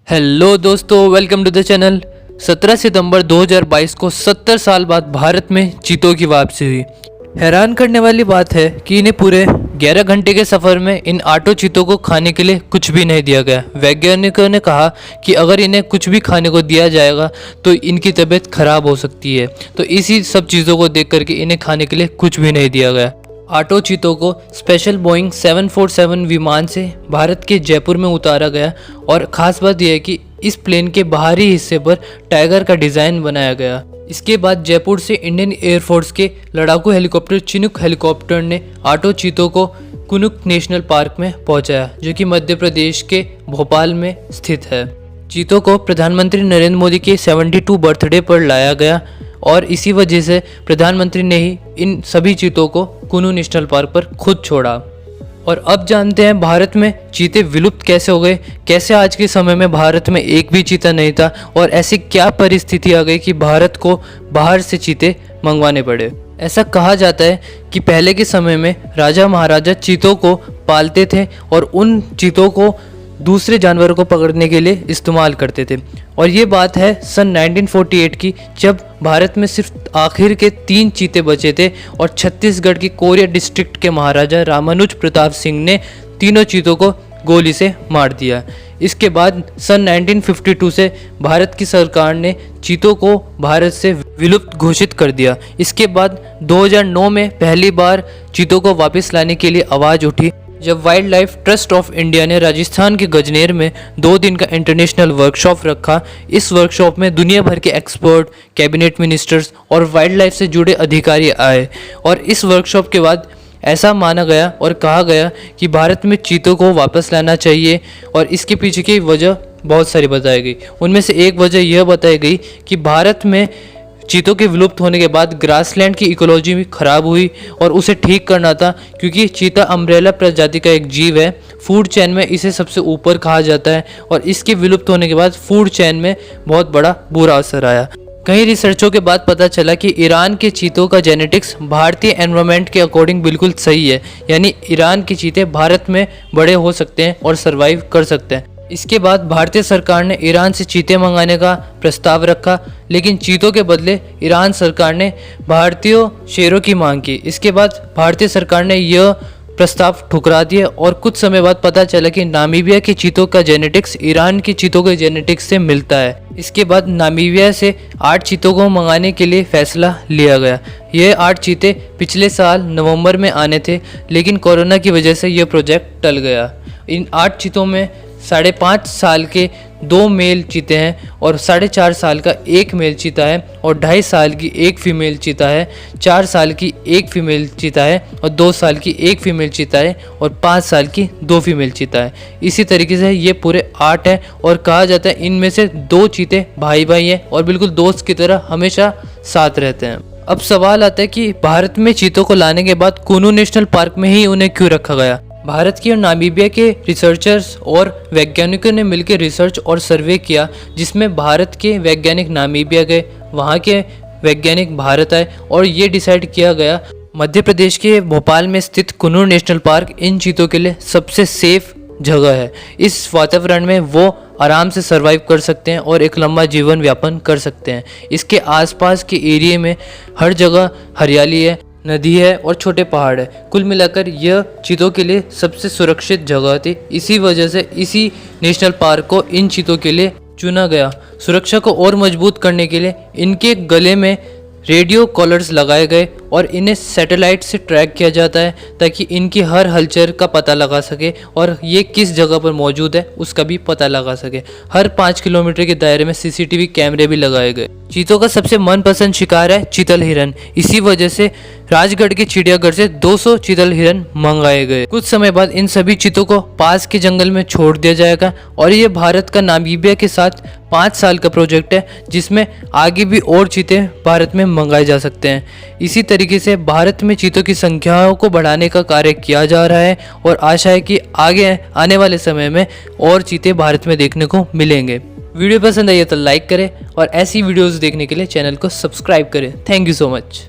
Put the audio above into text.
Hello दोस्तों, welcome to the channel. 17 सितंबर 2022 को 70 साल बाद भारत में चीतों की वापसी हुई। हैरान करने वाली बात है कि इन्हें पूरे 11 घंटे के सफ़र में इन 8 चीतों को खाने के लिए कुछ भी नहीं दिया गया। वैज्ञानिकों ने कहा कि अगर इन्हें कुछ भी खाने को दिया जाएगा तो इनकी तबीयत खराब हो सकती है। तो इसी सब चीज़ों को देख करके इन्हें खाने के लिए कुछ भी नहीं दिया गया। 8 चीतों को स्पेशल बोइंग 747 विमान से भारत के जयपुर में उतारा गया और ख़ास बात यह है कि इस प्लेन के बाहरी हिस्से पर टाइगर का डिज़ाइन बनाया गया। इसके बाद जयपुर से इंडियन एयरफोर्स के लड़ाकू हेलीकॉप्टर चिनूक हेलीकॉप्टर ने 8 चीतों को कुनुक नेशनल पार्क में पहुंचाया, जो कि मध्य प्रदेश के भोपाल में स्थित है। चीतों को प्रधानमंत्री नरेंद्र मोदी के 72 बर्थडे पर लाया गया और इसी वजह से प्रधानमंत्री ने ही इन सभी चीतों को कुनू नेशनल पार्क पर खुद छोड़ा। और अब जानते हैं भारत में चीते विलुप्त कैसे हो गए, कैसे आज के समय में भारत में एक भी चीता नहीं था और ऐसी क्या परिस्थिति आ गई कि भारत को बाहर से चीते मंगवाने पड़े। ऐसा कहा जाता है कि पहले के समय में राजा महाराजा चीतों को पालते थे और उन चीतों को दूसरे जानवरों को पकड़ने के लिए इस्तेमाल करते थे। और ये बात है सन 1948 की, जब भारत में सिर्फ आखिर के 3 चीते बचे थे और छत्तीसगढ़ की कोरिया डिस्ट्रिक्ट के महाराजा रामानुज प्रताप सिंह ने तीनों चीतों को गोली से मार दिया। इसके बाद सन 1952 से भारत की सरकार ने चीतों को भारत से विलुप्त घोषित कर दिया। इसके बाद 2009 में पहली बार चीतों को वापस लाने के लिए आवाज़ उठी, जब wild life trust of India ने राजस्थान के गजनेर में 2 दिन का इंटरनेशनल वर्कशॉप रखा। इस वर्कशॉप में दुनिया भर के एक्सपर्ट, कैबिनेट मिनिस्टर्स और वाइल्ड लाइफ से जुड़े अधिकारी आए और इस वर्कशॉप के बाद ऐसा माना गया और कहा गया कि भारत में चीतों को वापस लाना चाहिए। और इसके पीछे की वजह बहुत सारी बताई गई। उनमें से एक वजह यह बताई गई कि भारत में चीतों के विलुप्त होने के बाद ग्रासलैंड की इकोलॉजी भी खराब हुई और उसे ठीक करना था, क्योंकि चीता अम्ब्रेला प्रजाति का एक जीव है। फूड चेन में इसे सबसे ऊपर कहा जाता है और इसके विलुप्त होने के बाद फूड चेन में बहुत बड़ा बुरा असर आया। कई रिसर्चों के बाद पता चला कि ईरान के चीतों का जेनेटिक्स भारतीय एनवायरनमेंट के अकॉर्डिंग बिल्कुल सही है, यानी ईरान के चीते भारत में बड़े हो सकते हैं और सर्वाइव कर सकते हैं। इसके बाद भारतीय सरकार ने ईरान से चीते मंगाने का प्रस्ताव रखा, लेकिन चीतों के बदले ईरान सरकार ने भारतीय शेरों की मांग की। इसके बाद भारतीय सरकार ने यह प्रस्ताव ठुकरा दिया और कुछ समय बाद पता चला कि नामीबिया के चीतों का जेनेटिक्स ईरान के चीतों के जेनेटिक्स से मिलता है। इसके बाद नामीबिया से 8 चीतों को मंगाने के लिए फैसला लिया गया। ये 8 चीते पिछले साल नवंबर में आने थे, लेकिन कोरोना की वजह से यह प्रोजेक्ट टल गया। इन 8 चीतों में 5.5 साल के 2 मेल चीते हैं और 4.5 साल का 1 मेल चीता है और 2.5 साल की 1 फीमेल चीता है, 4 साल की 1 फीमेल चीता है और 2 साल की 1 फीमेल चीता है और 5 साल की 2 फीमेल चीता है। इसी तरीके से ये पूरे 8 हैं और कहा जाता है इनमें से 2 चीते भाई भाई हैं और बिल्कुल दोस्त की तरह हमेशा साथ रहते हैं। अब सवाल आता है कि भारत में चीतों को लाने के बाद कुनू नेशनल पार्क में ही उन्हें क्यों रखा गया। भारत की और नामीबिया के रिसर्चर्स और वैज्ञानिकों ने मिलकर रिसर्च और सर्वे किया, जिसमें भारत के वैज्ञानिक नामीबिया गए, वहाँ के वैज्ञानिक भारत आए और ये डिसाइड किया गया मध्य प्रदेश के भोपाल में स्थित कुनू नेशनल पार्क इन चीतों के लिए सबसे सेफ जगह है। इस वातावरण में वो आराम से सर्वाइव कर सकते हैं और एक लंबा जीवन यापन कर सकते हैं। इसके आसपास के एरिया में हर जगह हरियाली है, नदी है और छोटे पहाड़ है। कुल मिलाकर यह चीतों के लिए सबसे सुरक्षित जगह थी। इसी वजह से इसी नेशनल पार्क को इन चीतों के लिए चुना गया। सुरक्षा को और मजबूत करने के लिए इनके गले में रेडियो कॉलर्स लगाए गए और इन्हें सैटेलाइट से ट्रैक किया जाता है ताकि इनकी हर हलचल का पता लगा सके और ये किस जगह पर मौजूद है उसका भी पता लगा सके। हर 5 किलोमीटर के दायरे में सीसीटीवी कैमरे भी लगाए गए। चीतों का सबसे मनपसंद शिकार है चीतल हिरन। इसी वजह से राजगढ़ के चिड़ियाघर से 200 चीतल हिरन मंगाए गए। कुछ समय बाद इन सभी चीतों को पास के जंगल में छोड़ दिया जाएगा और ये भारत का नामीबिया के साथ 5 साल का प्रोजेक्ट है, जिसमें आगे भी और चीते भारत में मंगाए जा सकते हैं। इसी तरीके से भारत में चीतों की संख्याओं को बढ़ाने का कार्य किया जा रहा है और आशा है कि आगे आने वाले समय में और चीते भारत में देखने को मिलेंगे। वीडियो पसंद आई तो लाइक करें और ऐसी वीडियोस देखने के लिए चैनल को सब्सक्राइब करें। Thank you so much.